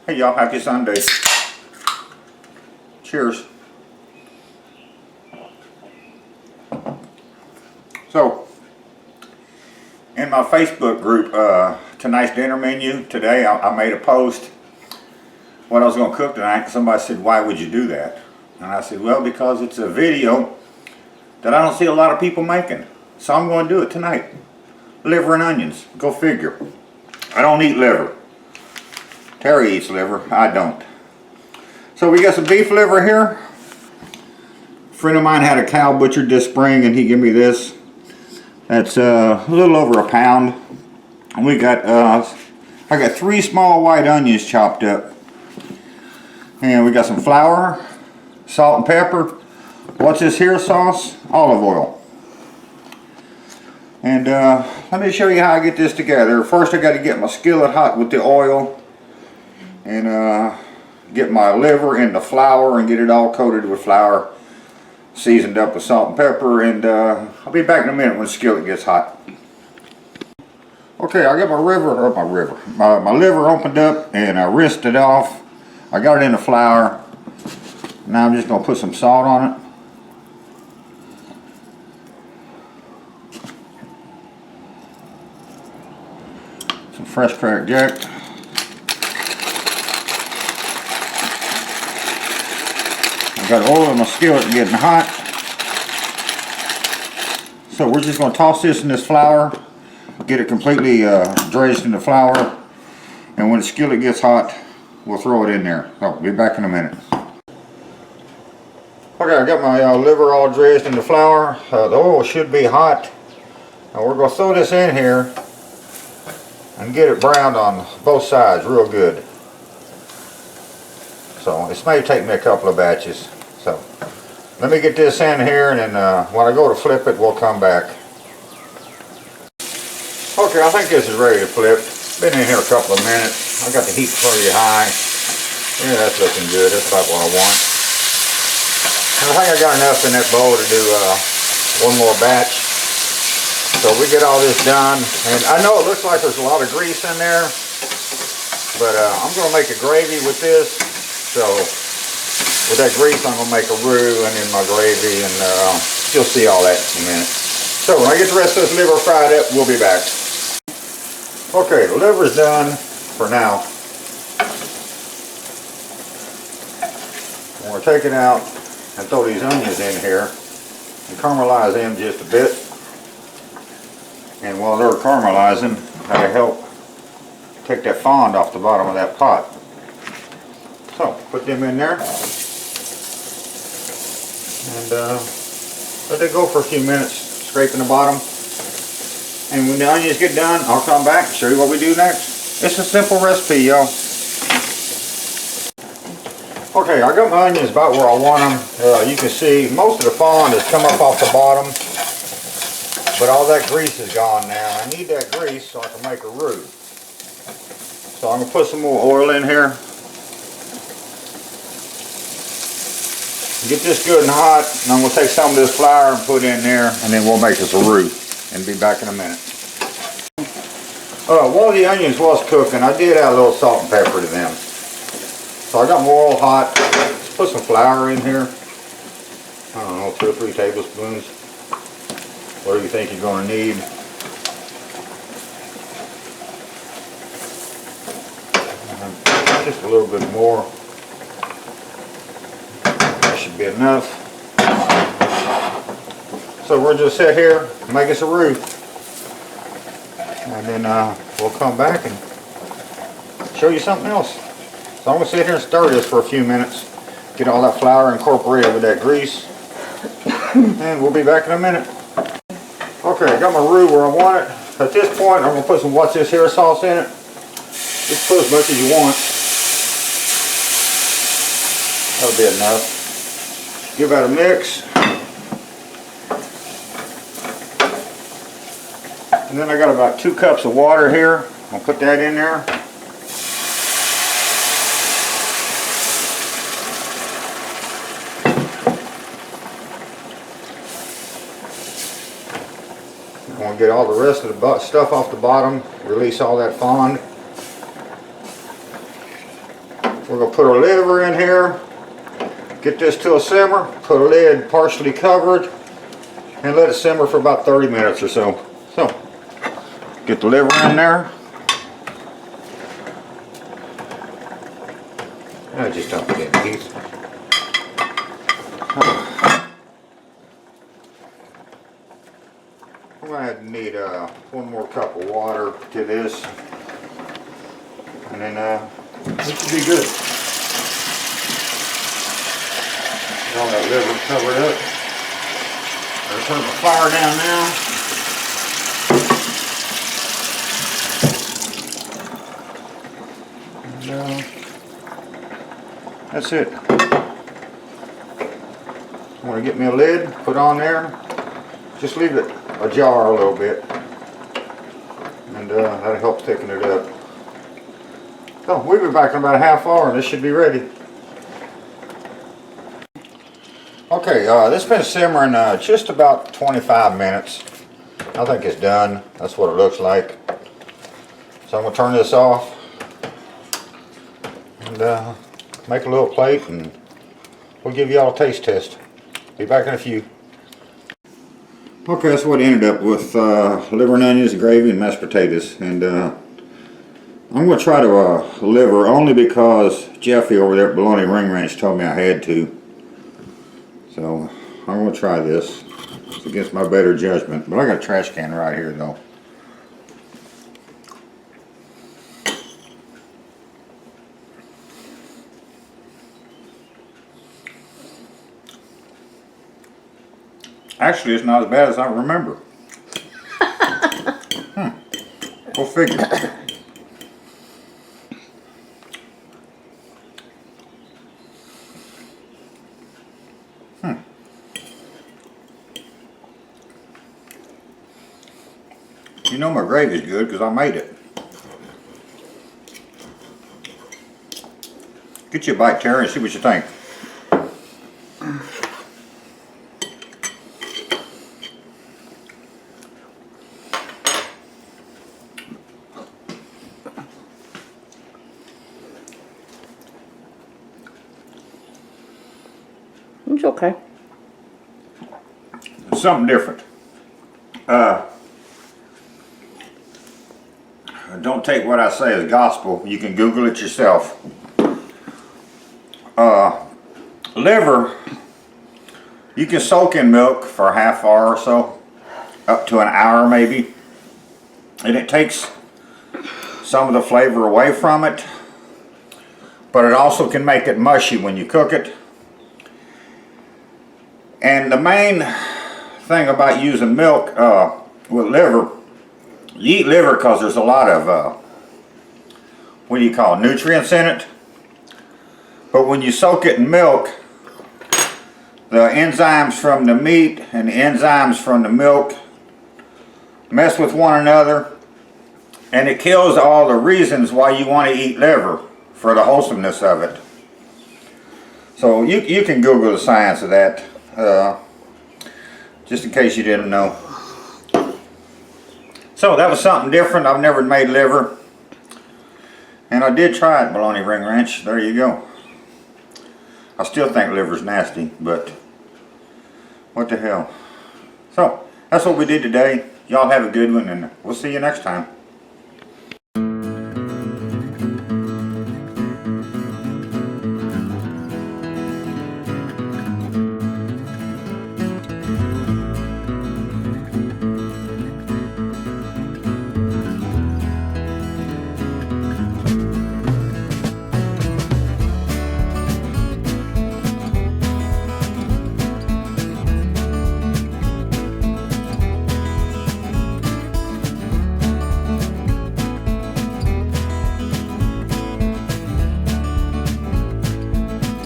Hey y'all, happy Sunday. Cheers. So, in my Facebook group, tonight's dinner menu, today I made a post what I was going to cook tonight. Somebody said, why would you do that? And I said, well, because it's a video that I don't see a lot of people making. So I'm going to do it tonight. Liver and onions, go figure. I don't eat liver. Terry eats liver, I don't. So we got some beef liver here. A friend of mine had a cow butchered this spring and he gave me this. That's a little over a pound. And we got, I got 3 small white onions chopped up. And we got some flour, salt and pepper. What's this here sauce? Olive oil. And let me show you how I get this together. First I got to get my skillet hot with the oil. And get my liver in the flour and get it all coated with flour, seasoned up with salt and pepper, and I'll be back in a minute when the skillet gets hot. Okay, I got my liver opened up and I rinsed it off. I got it in the flour. Now I'm just going to put some salt on it. Some fresh cracked jack. Got oil in my skillet getting hot. So we're just going to toss this in this flour, get it completely dredged in the flour, and when the skillet gets hot, we'll throw it in there. I'll be back in a minute. Okay, I got my liver all dredged in the flour. The oil should be hot. Now we're going to throw this in here and get it browned on both sides real good. So this may take me a couple of batches. So let me get this in here, and then when I go to flip it, we'll come back. Okay, I think this is ready to flip. Been in here a couple of minutes. I got the heat pretty high. Yeah, that's looking good. That's about what I want. And I think I got enough in that bowl to do one more batch. So we get all this done, and I know it looks like there's a lot of grease in there, but I'm going to make a gravy with this. So with that grease, I'm going to make a roux and then my gravy, and you'll see all that in a minute. So when I get the rest of this liver fried up, we'll be back. Okay, the liver's done for now. I'm going to take it out and throw these onions in here and caramelize them just a bit. And while they're caramelizing, that'll help take that fond off the bottom of that pot. So, put them in there, and let it go for a few minutes, scraping the bottom. And when the onions get done, I'll come back and show you what we do next. It's a simple recipe, y'all. Okay, I got my onions about where I want them. You can see most of the fond has come up off the bottom, but all that grease is gone now. I need that grease so I can make a roux. So I'm going to put some more oil in here. Get this good and hot, and I'm going to take some of this flour and put in there, and then we'll make us a roux and be back in a minute. While the onions was cooking, I did add a little salt and pepper to them. So I got my oil hot. Let's put some flour in here. I don't know, 2 or 3 tablespoons. Whatever you think you're going to need. And just a little bit more. Should be enough. So we'll just sit here and make us a roux, and then we'll come back and show you something else. So I'm going to sit here and stir this for a few minutes, get all that flour incorporated with that grease, and we'll be back in a minute. Okay, I got my roux where I want it. At this point, I'm going to put some what's this here sauce in it. Just put as much as you want. That'll be enough. Give that a mix. And then I got about 2 cups of water here. I'll put that in there. gonna get all the rest of the stuff off the bottom, release all that fond. We're gonna put our liver in here, get this to a simmer, put a lid partially covered, and let it simmer for about 30 minutes or so. So, get the liver in there. I just don't forget these. I'm going to need one more cup of water to this, and then this should be good. Get all that liver covered up. I'll turn the fire down now. And, that's it. I'm going to get me a lid, put on there, just leave it ajar a little bit, and that'll help thicken it up. So we'll be back in about a half hour and this should be ready. Okay, this has been simmering just about 25 minutes. I think it's done. That's what it looks like. So I'm going to turn this off and make a little plate, and we'll give you all a taste test. Be back in a few. Okay, that's what I ended up with, liver and onions, gravy, and mashed potatoes. And I'm going to try to liver only because Jeffy over there at Bologna Ring Ranch told me I had to. So I'm going to try this. It's against my better judgment. But I got a trash can right here though. Actually, it's not as bad as I remember. Go figure. You know my gravy's good because I made it. Get you a bite, Terry, and see what you think. It's okay. It's something different. Don't take what I say as gospel. You can Google it yourself. Liver, you can soak in milk for a half hour or so, up to an hour maybe, and it takes some of the flavor away from it, but it also can make it mushy when you cook it. And the main thing about using milk with liver, you eat liver because there's a lot of what do you call it, nutrients in it. But when you soak it in milk, the enzymes from the meat and the enzymes from the milk mess with one another, and it kills all the reasons why you want to eat liver for the wholesomeness of it. So you can Google the science of that, just in case you didn't know. So that was something different. I've never made liver, and I did try it at Bologna Ring Ranch. There you go. I still think liver's nasty, but what the hell. So that's what we did today. Y'all have a good one, and we'll see you next time.